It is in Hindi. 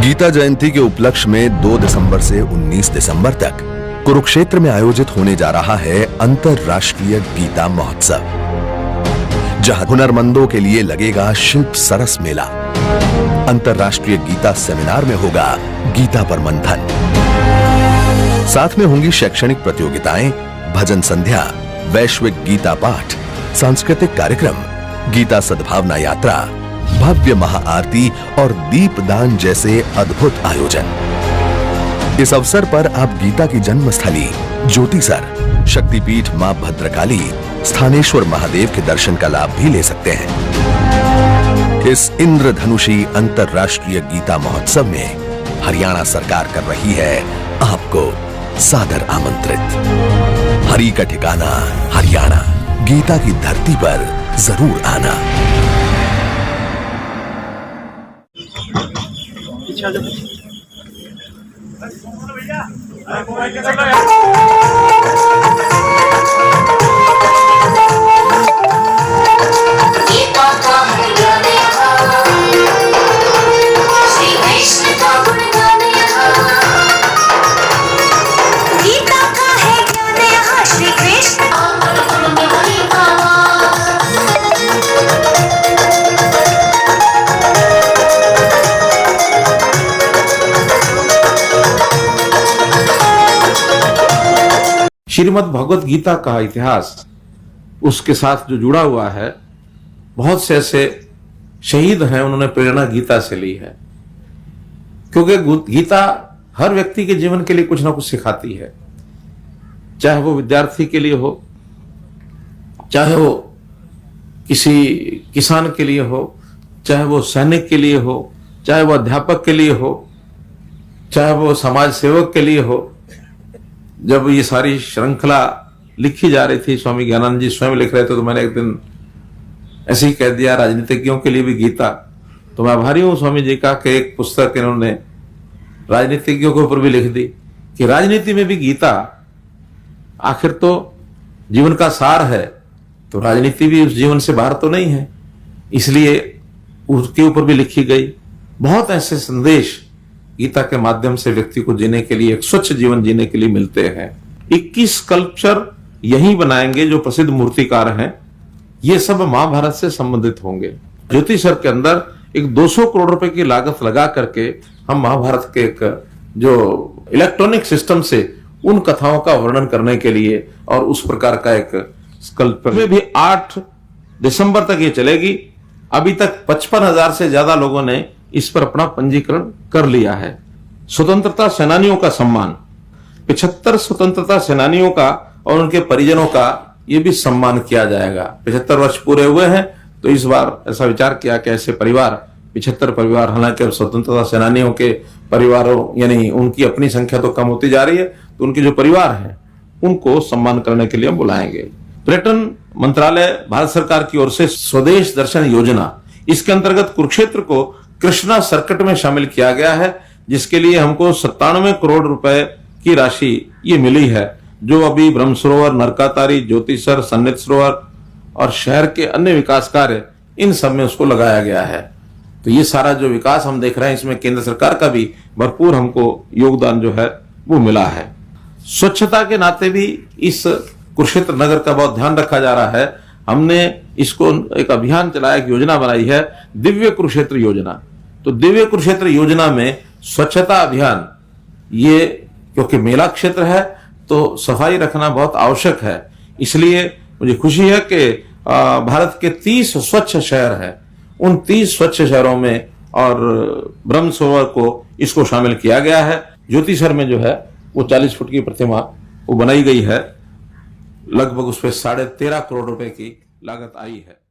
गीता जयंती के उपलक्ष्य में 2 दिसंबर से 19 दिसंबर तक कुरुक्षेत्र में आयोजित होने जा रहा है अंतरराष्ट्रीय गीता महोत्सव, जहां हुनरमंदों के लिए लगेगा शिल्प सरस मेला। अंतरराष्ट्रीय गीता सेमिनार में होगा गीता पर मंथन। साथ में होंगी शैक्षणिक प्रतियोगिताएं, भजन संध्या, वैश्विक गीता पाठ, सांस्कृतिक कार्यक्रम, गीता सद्भावना यात्रा, भव्य महाआरती और दीपदान जैसे अद्भुत आयोजन। इस अवसर पर आप गीता की जन्मस्थली ज्योतिसर, शक्तिपीठ मां भद्रकाली, स्थानेश्वर महादेव के दर्शन का लाभ भी ले सकते हैं। इस इंद्रधनुषी अंतरराष्ट्रीय गीता महोत्सव में हरियाणा सरकार कर रही है आपको सादर आमंत्रित। हरि का ठिकाना हरियाणा, गीता की धरती पर जरूर आना। श्रीमद् भगवत गीता का इतिहास, उसके साथ जो जुड़ा हुआ है, बहुत से ऐसे शहीद हैं, उन्होंने प्रेरणा गीता से ली है। क्योंकि गीता हर व्यक्ति के जीवन के लिए कुछ ना कुछ सिखाती है, चाहे वो विद्यार्थी के लिए हो, चाहे वो किसी किसान के लिए हो, चाहे वो सैनिक के लिए हो, चाहे वो अध्यापक के लिए हो, चाहे वो समाज सेवक के लिए हो। जब ये सारी श्रृंखला लिखी जा रही थी, स्वामी ज्ञानानंद जी स्वयं लिख रहे थे, तो मैंने एक दिन ऐसे ही कह दिया, राजनीतिज्ञों के लिए भी गीता। तो मैं आभारी हूं स्वामी जी का कि एक पुस्तक इन्होंने राजनीतिज्ञों के ऊपर भी लिख दी कि राजनीति में भी गीता आखिर तो जीवन का सार है, तो राजनीति भी उस जीवन से बाहर तो नहीं है, इसलिए उसके ऊपर भी लिखी गई। बहुत ऐसे संदेश गीता के माध्यम से व्यक्ति को जीने के लिए, एक स्वच्छ जीवन जीने के लिए मिलते हैं। 21 स्कल्पचर यही बनाएंगे जो प्रसिद्ध मूर्तिकार हैं, ये सब महाभारत से संबंधित होंगे। ज्योतिसर के अंदर एक 200 करोड़ रुपए की लागत लगा करके हम महाभारत के एक जो इलेक्ट्रॉनिक सिस्टम से उन कथाओं का वर्णन करने के लिए और उस प्रकार का एक स्कल्पचर में भी 8 दिसंबर तक ये चलेगी। अभी तक 55,000 से ज्यादा लोगों ने इस पर अपना पंजीकरण कर लिया है। स्वतंत्रता सेनानियों का सम्मान, 75 स्वतंत्रता सेनानियों का और उनके परिजनों का ये भी सम्मान किया जाएगा। 75 वर्ष पूरे हुए हैं, तो इस बार ऐसा विचार किया कि ऐसे परिवार, 75 परिवार, हालांकि अब स्वतंत्रता सेनानियों के परिवारों यानी उनकी अपनी संख्या तो कम होती जा रही है, तो उनके जो परिवार हैं उनको सम्मान करने के लिए हम बुलाएंगे। पर्यटन मंत्रालय, भारत सरकार की ओर से स्वदेश दर्शन योजना, इसके अंतर्गत कुरुक्षेत्र को कृष्णा सर्किट में शामिल किया गया है, जिसके लिए हमको 97 करोड़ रुपए की राशि ये मिली है, जो अभी ब्रह्म सरोवर, नरकातारी, ज्योतिसर, सन्निध सरोवर और शहर के अन्य विकास कार्य, इन सब में उसको लगाया गया है। तो ये सारा जो विकास हम देख रहे हैं, इसमें केंद्र सरकार का भी भरपूर हमको योगदान जो है वो मिला है। स्वच्छता के नाते भी इस कुरुक्षेत्र नगर का बहुत ध्यान रखा जा रहा है। हमने इसको एक अभियान चलाया, एक योजना बनाई है, दिव्य कुरुक्षेत्र योजना। तो दिव्य कुरुक्षेत्र योजना में स्वच्छता अभियान, ये क्योंकि मेला क्षेत्र है तो सफाई रखना बहुत आवश्यक है, इसलिए मुझे खुशी है कि भारत के 30 स्वच्छ शहर हैं, उन 30 स्वच्छ शहरों में और ब्रह्म सरोवर को इसको शामिल किया गया है। ज्योतिसर में जो है वो 40 फुट की प्रतिमा वो बनाई गई है, लगभग उस पर 13.5 करोड़ रुपए की लागत आई है।